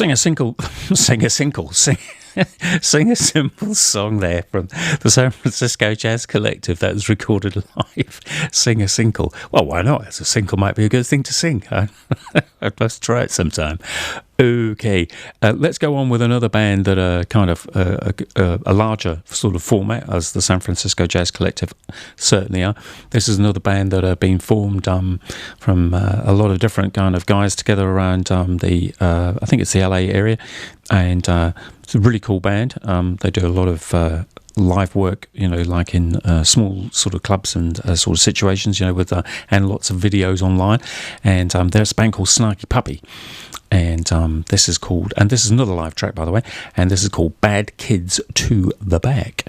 sing a simple song there from the San Francisco Jazz Collective that was recorded live. Sing a single. Well, why not? As a single might be a good thing to sing. I'd love to try it sometime. Okay, let's go on with another band that are kind of a larger sort of format, as the San Francisco Jazz Collective certainly are. This is another band that have been formed from a lot of different kind of guys together around I think it's the LA area, and it's a really cool band. They do a lot of live work, like in small sort of clubs and sort of situations, with and lots of videos online. And there's a band called Snarky Puppy, and this is another live track, by the way, and this is called Bad Kids to the Back.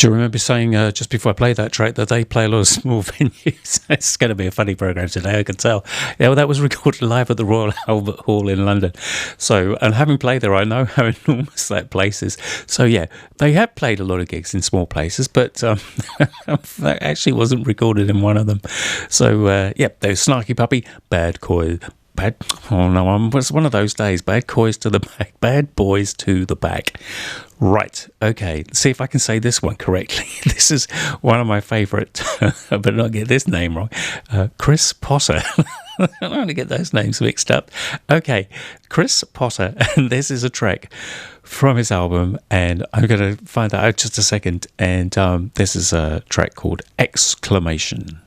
Do you remember saying just before I played that track that they play a lot of small venues? It's going to be a funny program today, I can tell. Yeah, well, that was recorded live at the Royal Albert Hall in London. So, and having played there, I know how enormous that place is. So, yeah, they have played a lot of gigs in small places, but that actually wasn't recorded in one of them. So, yeah, there's Snarky Puppy, Bad Coy. Oh no, it's one of those days. Bad boys to the back. Bad boys to the back. Right. Okay. Let's see if I can say this one correctly. This is one of my favourite. I better not get this name wrong. Chris Potter. I don't want to get those names mixed up. Okay, Chris Potter, and this is a track from his album, and I'm going to find that out just a second. And this is a track called Exclamation.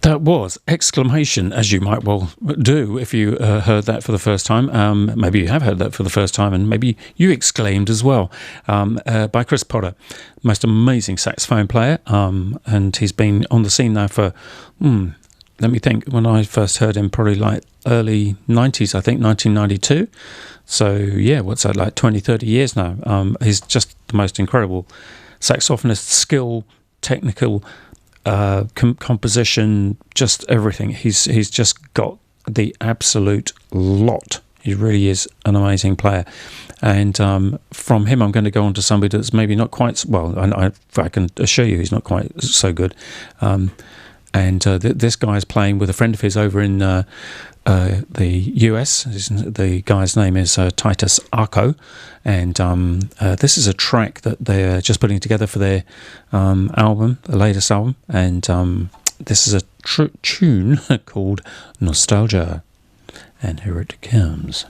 That was exclamation, as you might well do if you heard that for the first time. Maybe you have heard that for the first time, and maybe you exclaimed as well, by Chris Potter. Most amazing saxophone player, and he's been on the scene now for, let me think, when I first heard him, probably like early 90s, I think, 1992. So, yeah, what's that, like 20, 30 years now. He's just the most incredible saxophonist, skill, technical, composition, just everything. He's just got the absolute lot. He really is an amazing player. And from him, I'm going to go on to somebody that's maybe not quite, well, I can assure you he's not quite so good. This guy is playing with a friend of his over in the US. The guy's name is Titus Arco, and this is a track that they're just putting together for their album, the latest album, and this is a tune called Nostalgia, and here it comes.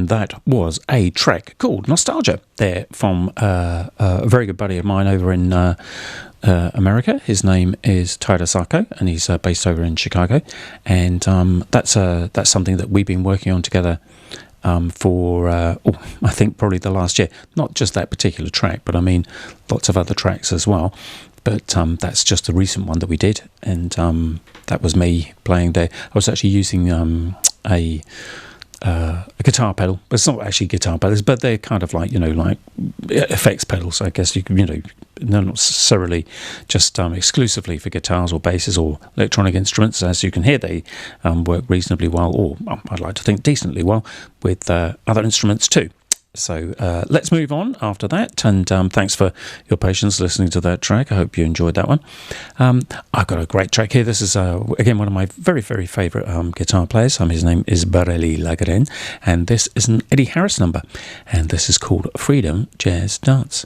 and that was a track called Nostalgia. They're from a very good buddy of mine over in America. His name is Tyler Sarko, and he's based over in Chicago. And that's something that we've been working on together for, I think, probably the last year. Not just that particular track, but I mean lots of other tracks as well. But that's just a recent one that we did, and that was me playing there. I was actually using a guitar pedal, but it's not actually guitar pedals, but they're kind of like, like effects pedals, I guess. They're not necessarily just exclusively for guitars or basses or electronic instruments. As you can hear, they work reasonably well, or I'd like to think decently well, with other instruments too. So let's move on after that, and thanks for your patience listening to that track. I hope you enjoyed that one. I've got a great track here. This is, again, one of my very, very favourite guitar players. His name is Bareli Lagaren, and this is an Eddie Harris number, and this is called Freedom Jazz Dance.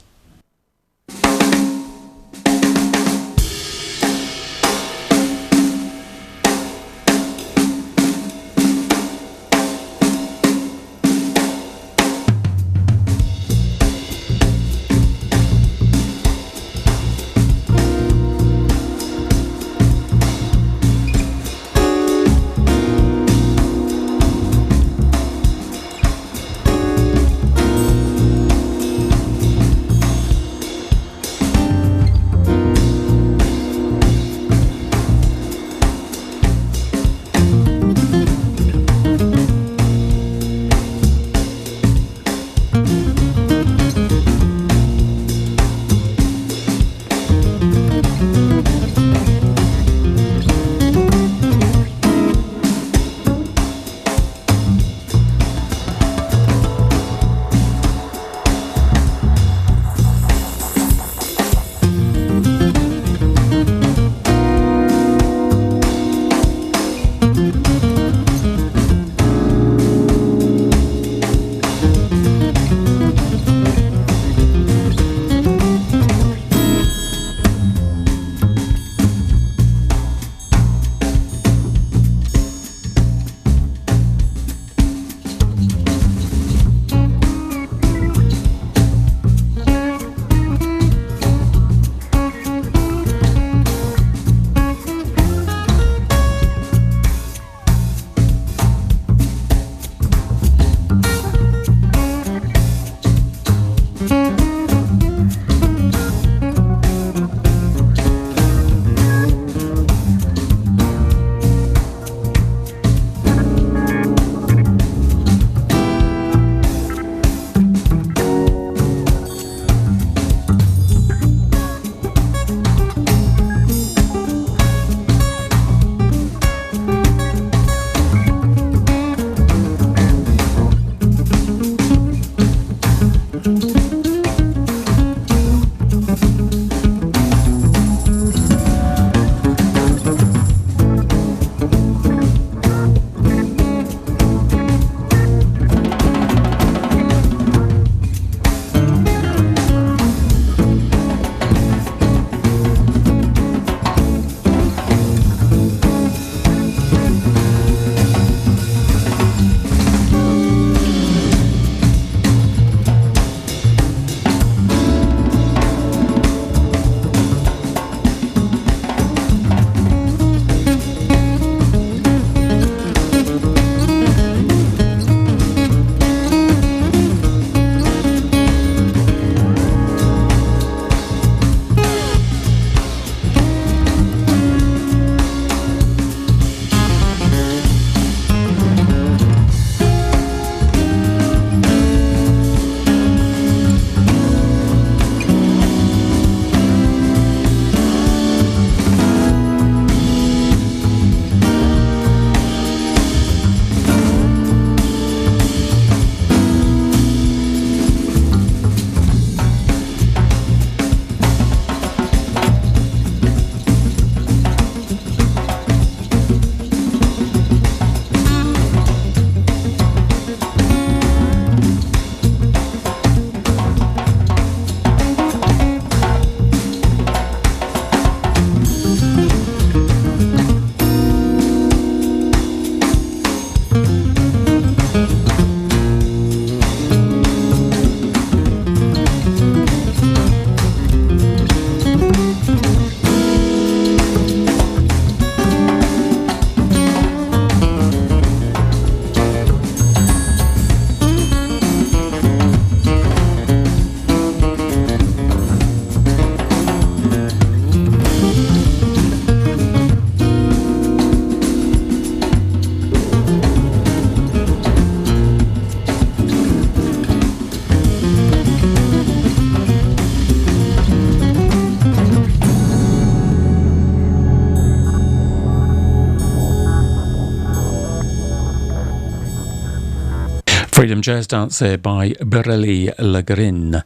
Freedom Jazz Dance there by Birelli Lagrin.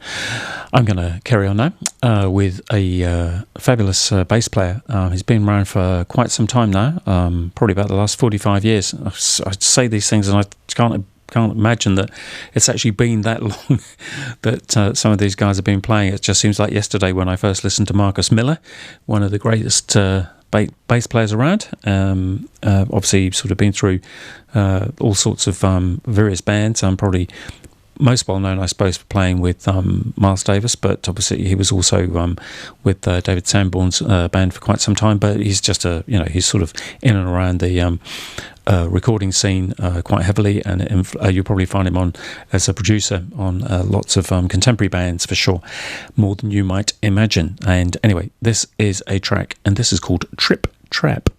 I'm going to carry on now with a fabulous bass player. He's been around for quite some time now, probably about the last 45 years. I say these things and I can't imagine that it's actually been that long that some of these guys have been playing. It just seems like yesterday when I first listened to Marcus Miller, one of the greatest bass players around. Obviously sort of been through all sorts of various bands. Probably most well known, I suppose, for playing with Miles Davis, but obviously he was also with David Sanborn's band for quite some time. But he's just he's sort of in and around the recording scene quite heavily, and you'll probably find him on as a producer on lots of contemporary bands for sure, more than you might imagine. And anyway, this is a track, and this is called Trip Trap.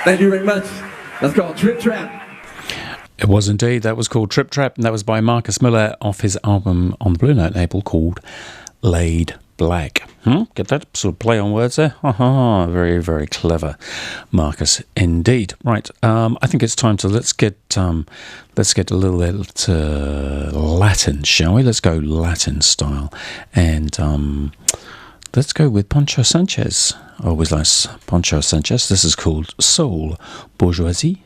Thank you very much. That's called Trip Trap. It was indeed. That was called Trip Trap, and that was by Marcus Miller off his album on the Blue Note label called Laid Black. Get that sort of play on words there? Very, very clever, Marcus, indeed. Right, I think it's time to let's get a little bit Latin, shall we? Let's go Latin style, and let's go with Poncho Sanchez. Always nice, Poncho Sanchez. This is called Soul Bourgeoisie.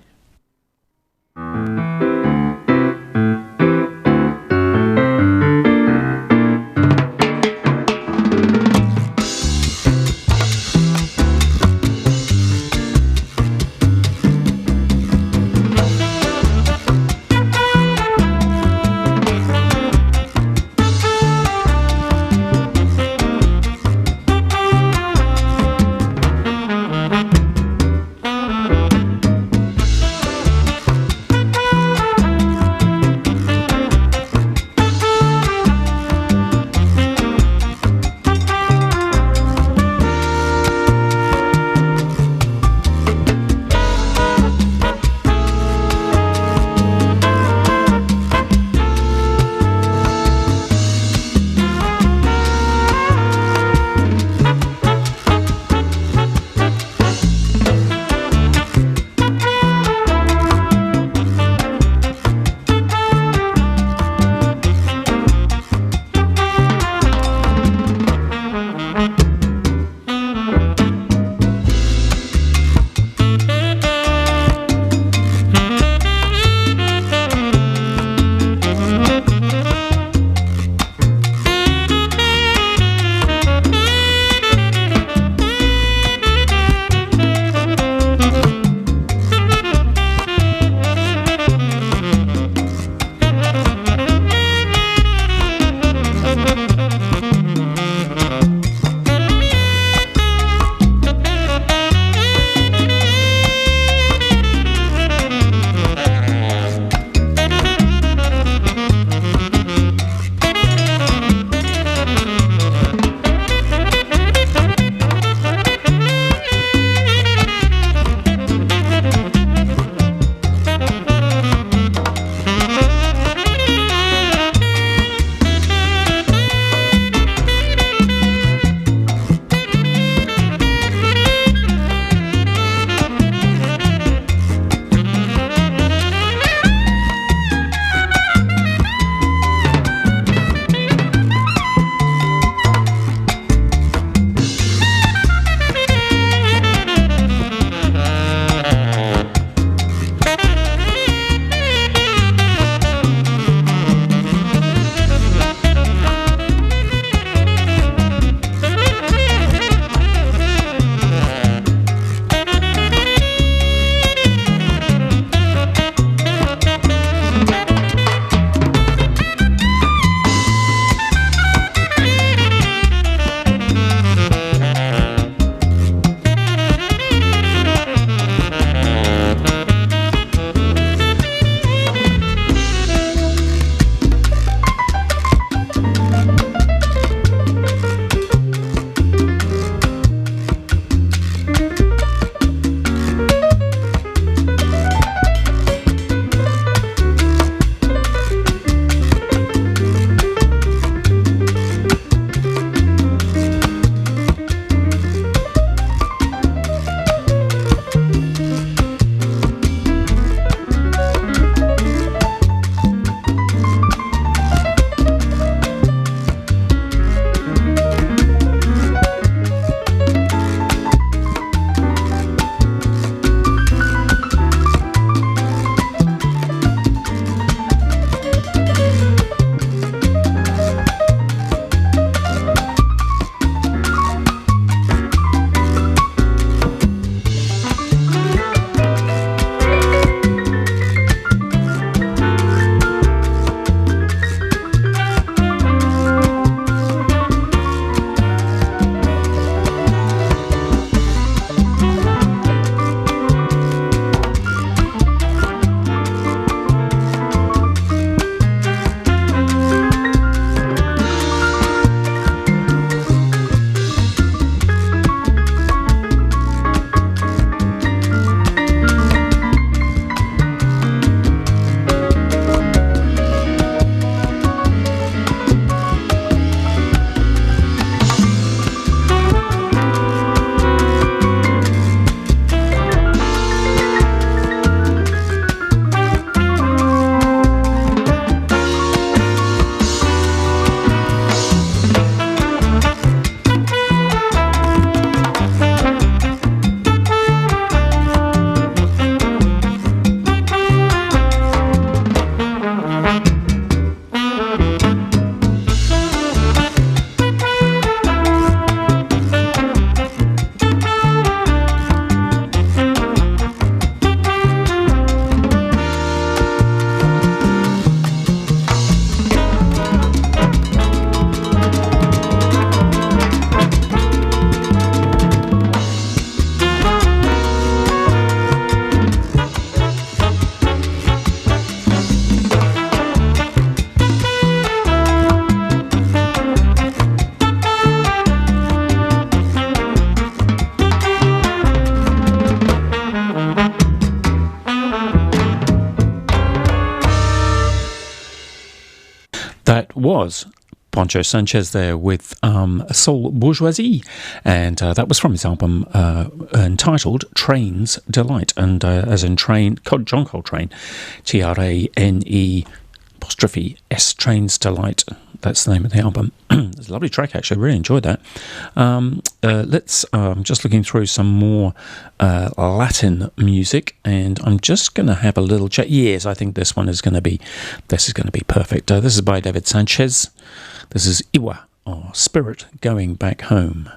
That was Poncho Sanchez there with Soul Bourgeoisie, and that was from his album entitled Train's Delight, and as in train, John Coltrane, Trane apostrophe S, Train's Delight. That's the name of the album. It's a lovely track, actually. I really enjoyed that. Let's just looking through some more Latin music, and I'm just going to have a little chat. Yes, I think this is going to be perfect. This is by David Sanchez. This is Iwa, or Spirit Going Back Home.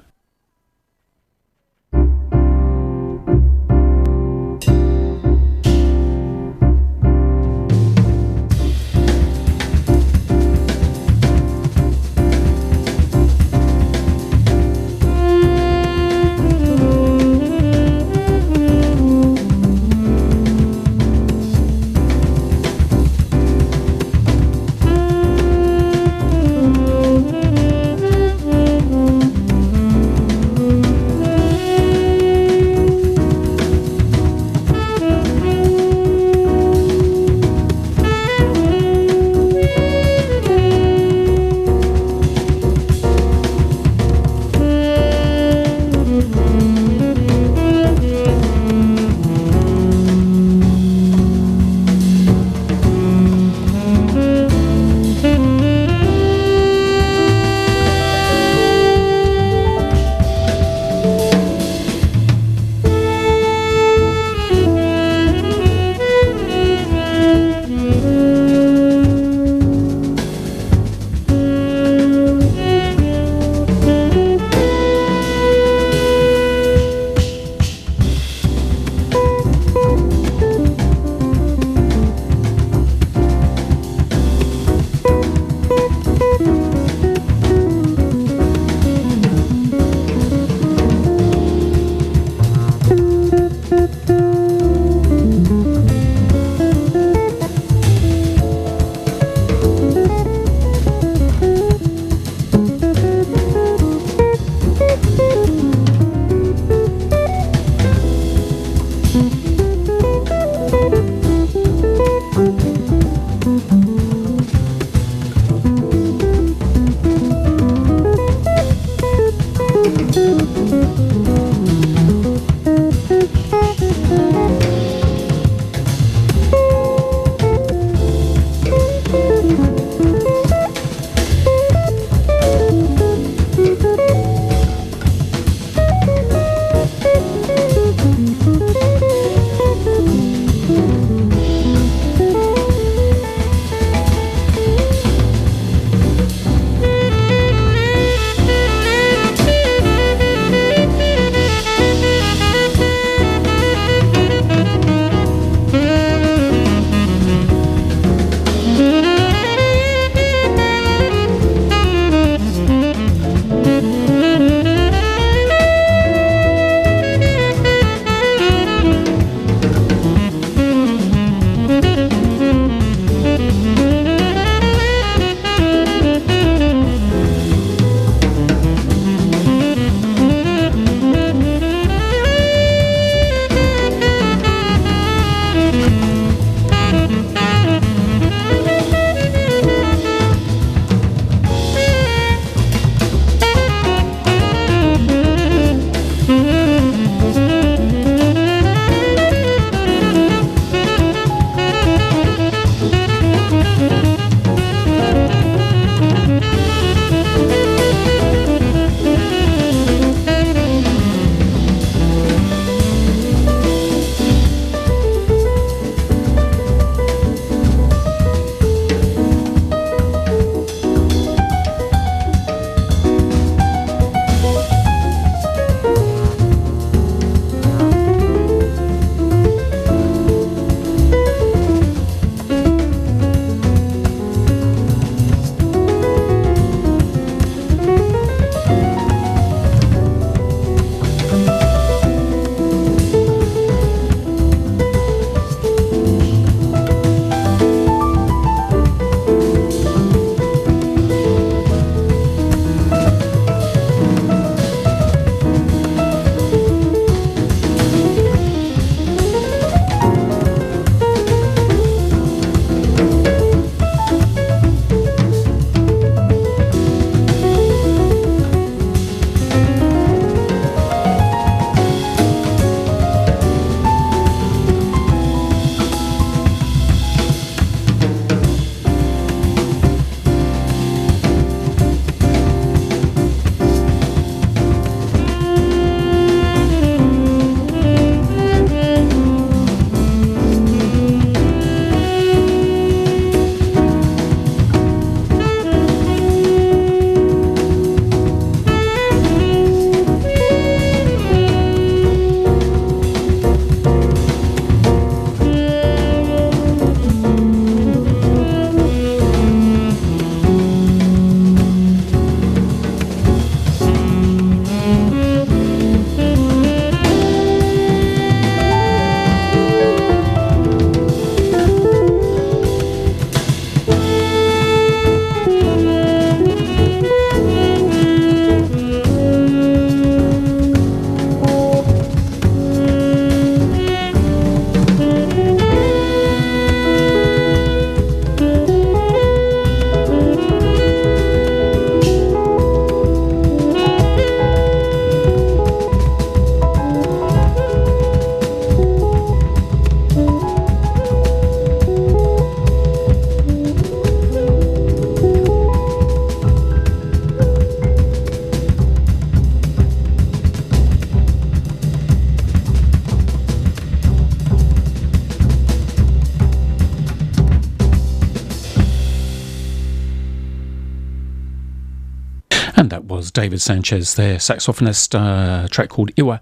And that was David Sanchez, their saxophonist, track called Iwa,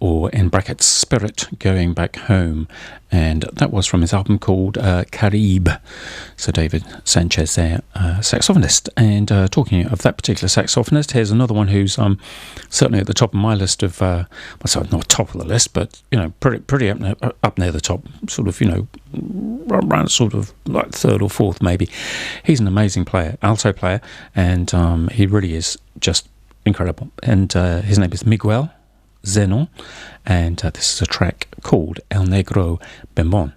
or in brackets, Spirit, Going Back Home. And that was from his album called Caribe. So David Sanchez there, saxophonist. And talking of that particular saxophonist, here's another one who's certainly at the top of my list of, well, sorry, not top of the list, but, pretty up near the top, sort of, around sort of like third or fourth maybe. He's an amazing player, alto player, and he really is just incredible. And his name is Miguel Zenon, and this is a track called El Negro Bembon.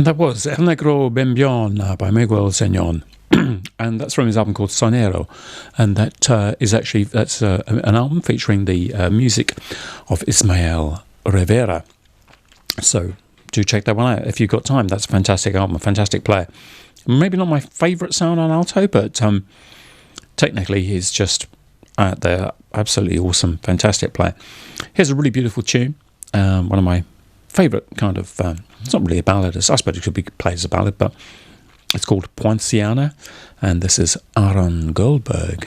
And that was El Negro Bembion by Miguel Señón. And that's from his album called Sonero. And that is actually, that's an album featuring the music of Ismael Rivera. So do check that one out if you've got time. That's a fantastic album, a fantastic player. Maybe not my favourite sound on alto, but technically he's just out there, absolutely awesome, fantastic player. Here's a really beautiful tune, one of my favourite kind of, it's not really a ballad, I suppose it could be played as a ballad, but it's called Poinciana, and this is Aaron Goldberg.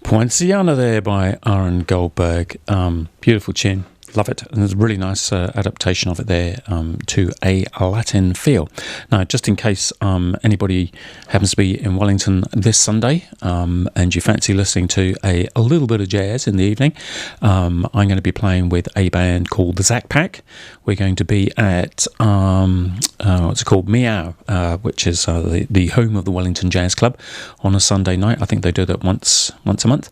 Poinciana there by Aaron Goldberg. Beautiful tune. Love it. And there's a really nice adaptation of it there to a Latin feel. Now, just in case anybody happens to be in Wellington this Sunday and you fancy listening to a little bit of jazz in the evening, I'm going to be playing with a band called the Zack Pack. We're going to be at, what's it called, Meow, which is the home of the Wellington Jazz Club on a Sunday night. I think they do that once a month.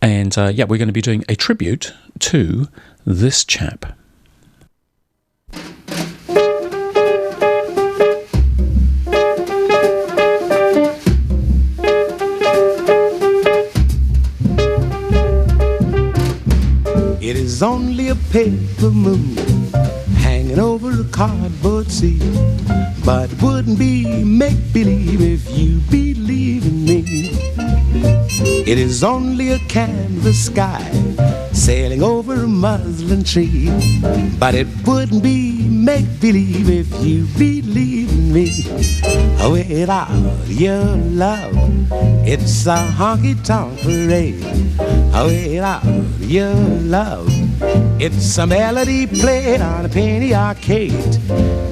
And we're going to be doing a tribute to this chap. It is only a paper moon hanging over a cardboard sea, but it wouldn't be make-believe if you believe in me. It is only a canvas sky sailing over a muslin tree, but it wouldn't be make-believe if you believe in me. Without your love, it's a honky-tonk parade. Without your love, it's a melody played on a penny arcade.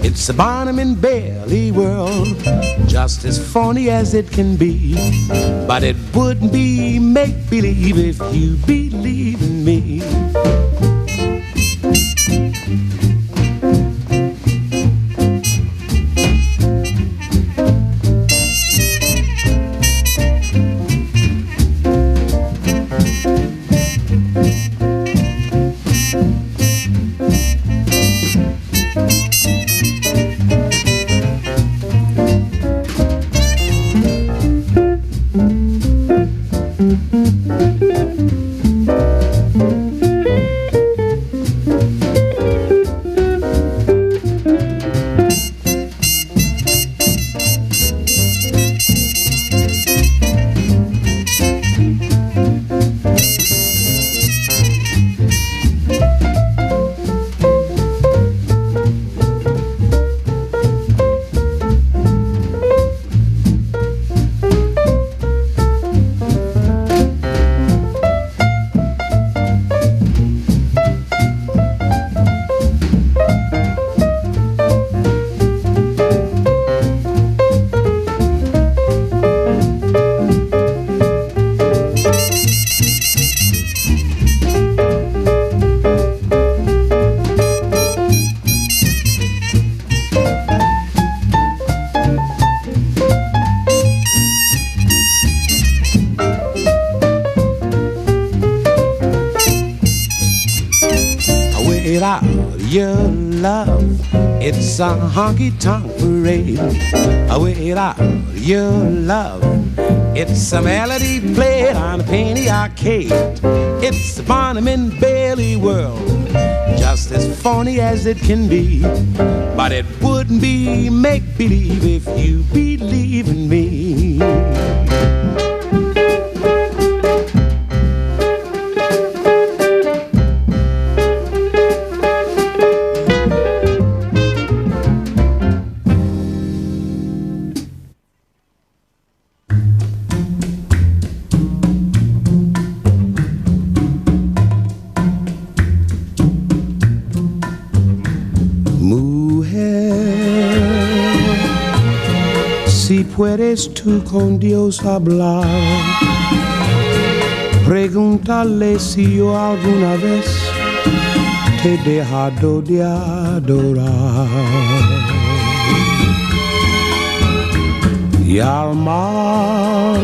It's a Barnum and Bailey world, just as phony as it can be, but it wouldn't be make-believe if you believe in me. Without your love, it's a honky-tonk parade. Without your love, it's a melody played on a penny arcade. It's the Barnum and Bailey world, just as phony as it can be, but it wouldn't be make-believe if you believe in me. Puedes tú con Dios hablar, pregúntale si yo alguna vez te dejado de adorar. Y al mar,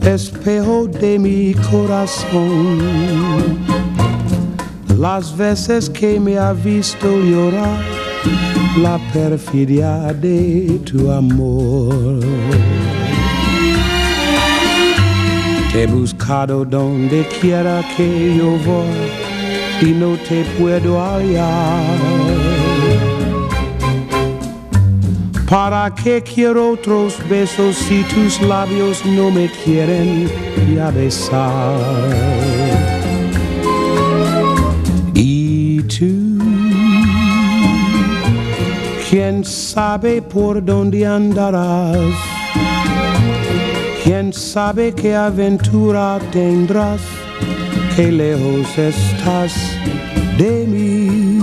espejo de mi corazón, las veces que me ha visto llorar, la perfidia de tu amor. Te he buscado donde quiera que yo voy y no te puedo hallar. ¿Para qué quiero otros besos si tus labios no me quieren ya besar? Y tú, ¿quién sabe por dónde andarás? ¿Quién sabe qué aventura tendrás? Qué lejos estás de mí.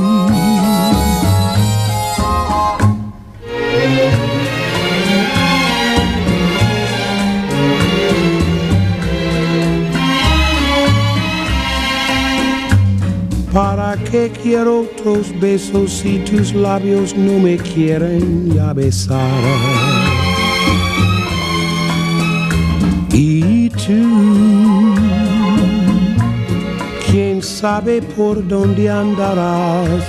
¿Para qué quiero otros besos si tus labios no me quieren ya besar? Y tú, ¿quién sabe por dónde andarás?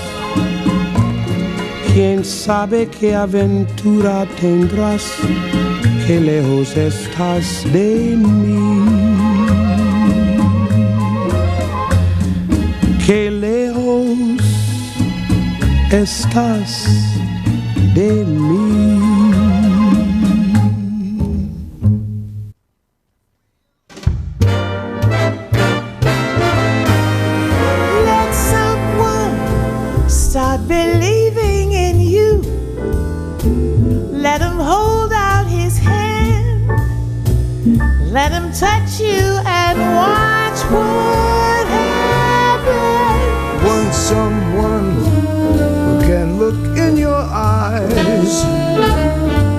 ¿Quién sabe qué aventura tendrás? Qué lejos estás de mí. Qué lejos estás de mí. Let someone start believing in you. Let him hold out his hand. Let him touch you and watch what happens. Want someone who can look in your eyes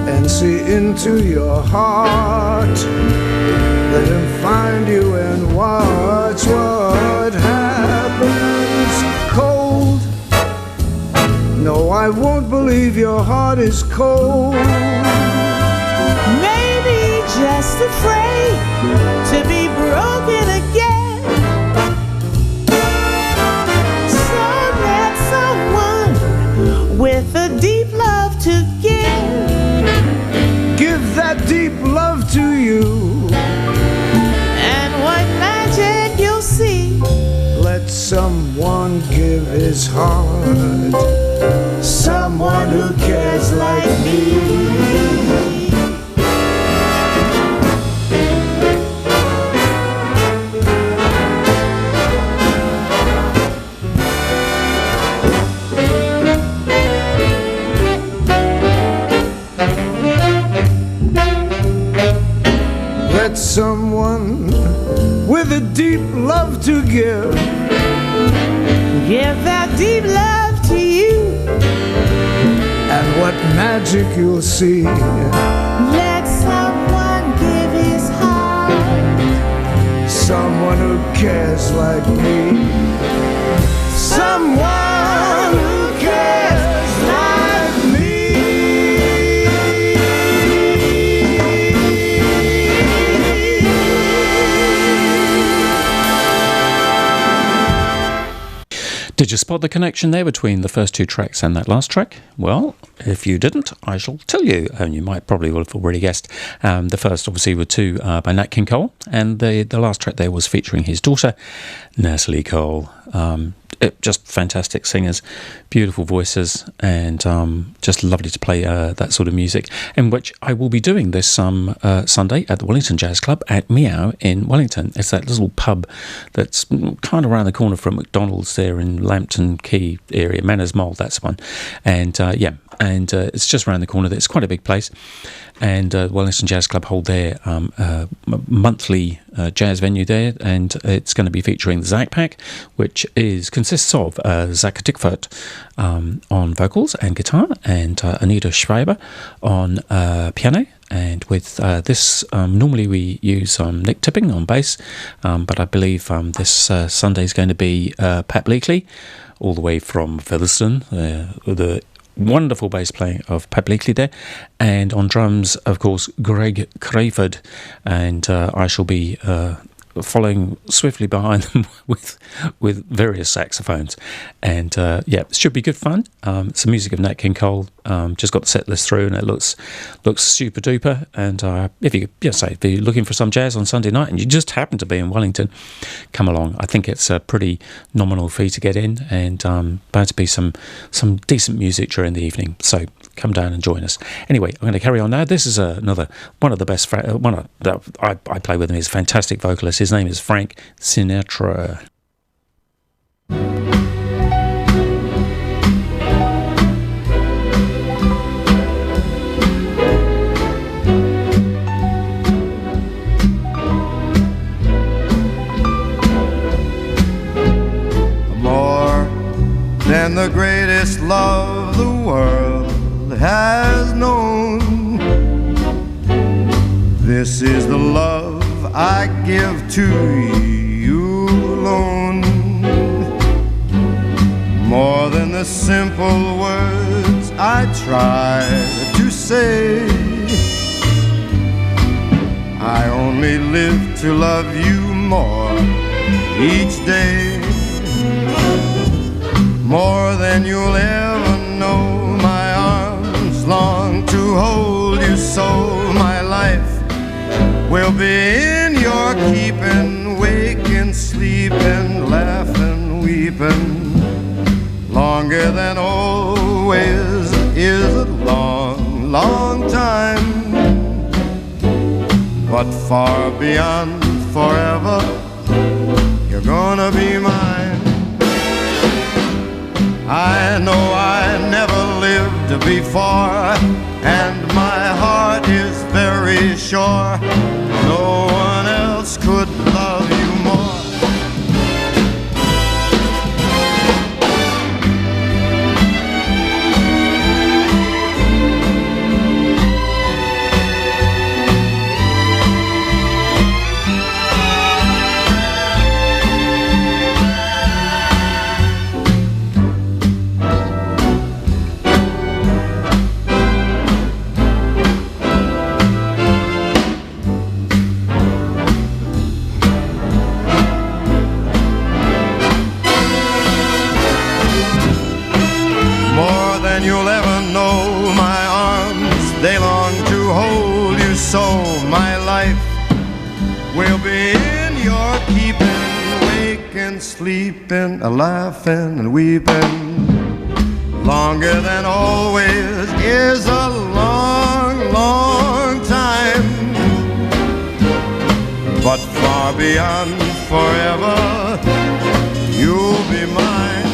and see into your heart. Let him find you and watch what happens. Cold, no, I won't believe your heart is cold. Maybe just afraid to be broken again. So let someone with a deep love to Give that deep love to you. and what magic you'll see. Let someone give his heart. Someone who cares like me. Let someone with a deep love to give. Give that deep love to you. And what magic you'll see. Let someone give his heart. Someone who cares like me. Someone who cares like me. Did you spot the connection there between the first two tracks and that last track? Well, if you didn't, I shall tell you, and you might probably will have already guessed. The first, obviously, were two by Nat King Cole, and the last track there was featuring his daughter, Natalie Cole. Just fantastic singers, beautiful voices, and just lovely to play that sort of music, in which I will be doing this Sunday at the Wellington Jazz Club at Meow in Wellington. It's that little pub that's kind of around the corner from McDonald's there in Lambton Quay area, Manners Mole, that's one. And it's just around the corner. It's quite a big place. And Wellington Jazz Club hold their monthly jazz venue there, and it's going to be featuring the Zach Pack, which consists of Zach Dickfurt on vocals and guitar, and Anita Schreiber on piano, And with this, normally we use Nick Tipping on bass, but I believe this Sunday is going to be Pat Bleakley, all the way from Featherstone, the wonderful bass playing of Pat Bleakley there, and on drums, of course, Greg Crayford, and I shall be following swiftly behind them with various saxophones, and yeah, it should be good fun. It's the music of Nat King Cole. Just got the set list through, and it looks super duper. And if you're looking for some jazz on Sunday night and you just happen to be in Wellington, come along. I think it's a pretty nominal fee to get in, and bound to be some decent music during the evening. So come down and join us. Anyway, I'm going to carry on now. This is another one of the best. I play with him. He's a fantastic vocalist. His name is Frank Sinatra. More than the greatest love the world has known, this is the love I give to you alone. More than the simple words I try to say, I only live to love you more each day. More than you'll ever know, my arms long to hold you so. My life will be in your keeping, waking, sleeping, laughing, weeping. Longer than always is a long, long time, but far beyond forever, you're gonna be mine. I know I never lived before, and my heart is very sure no one else could love you more. You'll ever know, my arms, they long to hold you so. My life will be in your keeping, waking, sleeping, laughing and weeping. Longer than always is a long, long time, but far beyond forever, you'll be mine.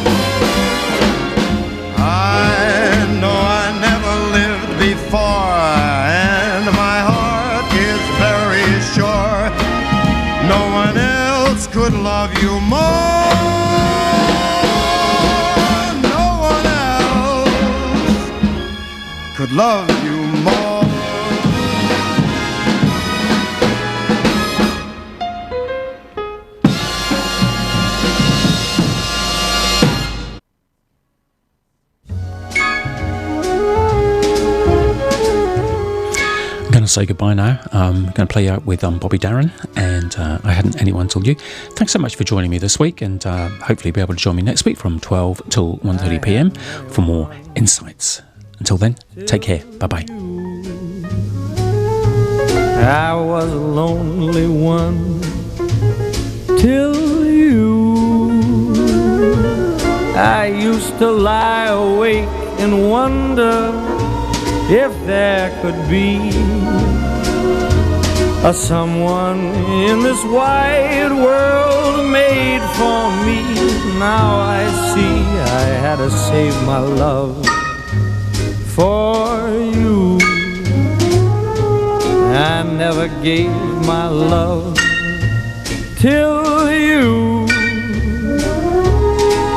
I know I never lived before, and my heart is very sure no one else could love you more. No one else could love you more. Say goodbye now. I'm going to play out with Bobby Darin, and I Hadn't Anyone Told You. Thanks so much for joining me this week, and hopefully be able to join me next week from 12 till 1:30 p.m. for more insights. Until then, take care. Bye-bye. I was a lonely one till you. I used to lie awake and wonder if there could be a someone in this wide world made for me. Now I see I had to save my love for you. I never gave my love till you,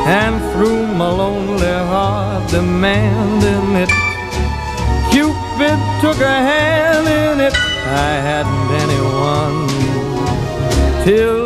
and through my lonely heart demanding it, Cupid took a hand in till